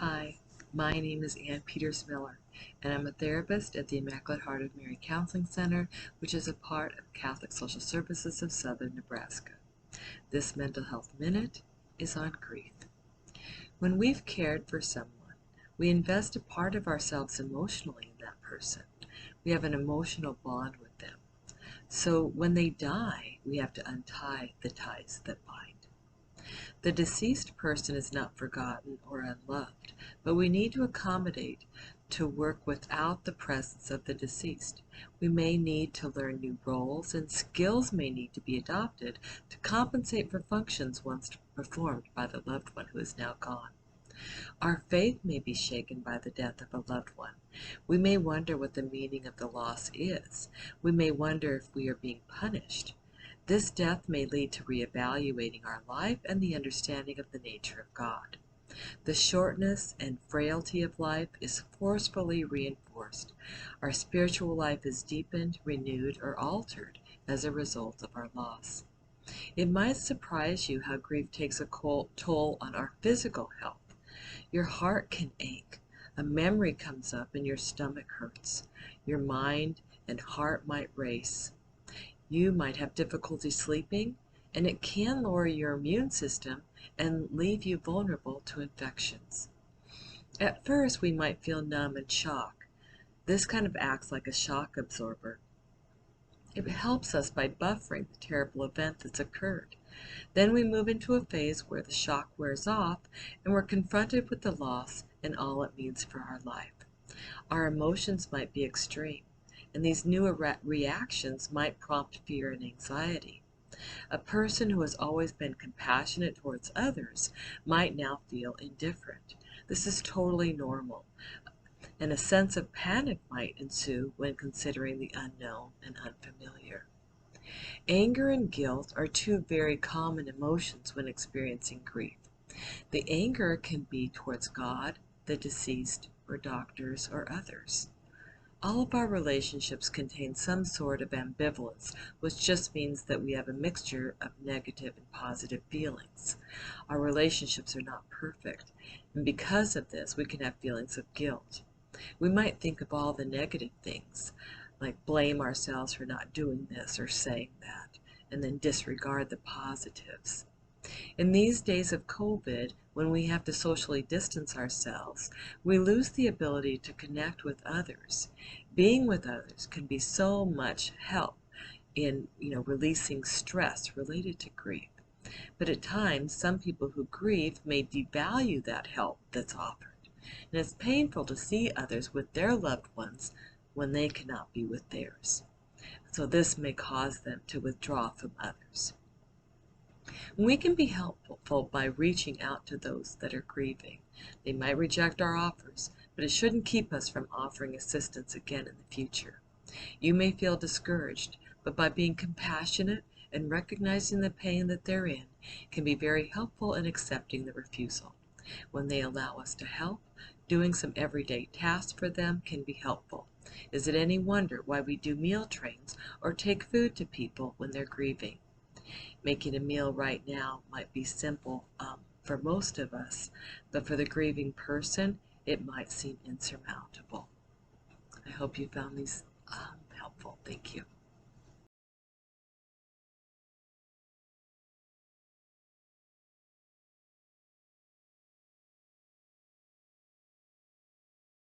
Hi, my name is Ann Peters Miller, and I'm a therapist at the Immaculate Heart of Mary Counseling Center, which is a part of Catholic Social Services of Southern Nebraska. This Mental Health Minute is on grief. When we've cared for someone, we invest a part of ourselves emotionally in that person. We have an emotional bond with them. So when they die, we have to untie the ties that bind. The deceased person is not forgotten or unloved, but we need to accommodate to work without the presence of the deceased. We may need to learn new roles, and skills may need to be adopted to compensate for functions once performed by the loved one who is now gone. Our faith may be shaken by the death of a loved one. We may wonder what the meaning of the loss is. We may wonder if we are being punished. This death may lead to reevaluating our life and the understanding of the nature of God. The shortness and frailty of life is forcefully reinforced. Our spiritual life is deepened, renewed, or altered as a result of our loss. It might surprise you how grief takes a toll on our physical health. Your heart can ache. A memory comes up and your stomach hurts. Your mind and heart might race. You might have difficulty sleeping, and it can lower your immune system and leave you vulnerable to infections. At first, we might feel numb and shock. This kind of acts like a shock absorber. It helps us by buffering the terrible event that's occurred. Then we move into a phase where the shock wears off and we're confronted with the loss and all it means for our life. Our emotions might be extreme, and these new reactions might prompt fear and anxiety. A person who has always been compassionate towards others might now feel indifferent. This is totally normal, and a sense of panic might ensue when considering the unknown and unfamiliar. Anger and guilt are two very common emotions when experiencing grief. The anger can be towards God, the deceased, or doctors, or others. All of our relationships contain some sort of ambivalence, which just means that we have a mixture of negative and positive feelings. Our relationships are not perfect, and because of this, we can have feelings of guilt. We might think of all the negative things, like blame ourselves for not doing this or saying that, and then disregard the positives. In these days of COVID, when we have to socially distance ourselves, we lose the ability to connect with others. Being with others can be so much help in releasing stress related to grief. But at times, some people who grieve may devalue that help that's offered. And it's painful to see others with their loved ones when they cannot be with theirs. So this may cause them to withdraw from others. We can be helpful by reaching out to those that are grieving. They might reject our offers, but it shouldn't keep us from offering assistance again in the future. You may feel discouraged, but by being compassionate and recognizing the pain that they're in can be very helpful in accepting the refusal. When they allow us to help, doing some everyday tasks for them can be helpful. Is it any wonder why we do meal trains or take food to people when they're grieving? Making a meal right now might be simple for most of us, but for the grieving person, it might seem insurmountable. I hope you found these helpful. Thank you.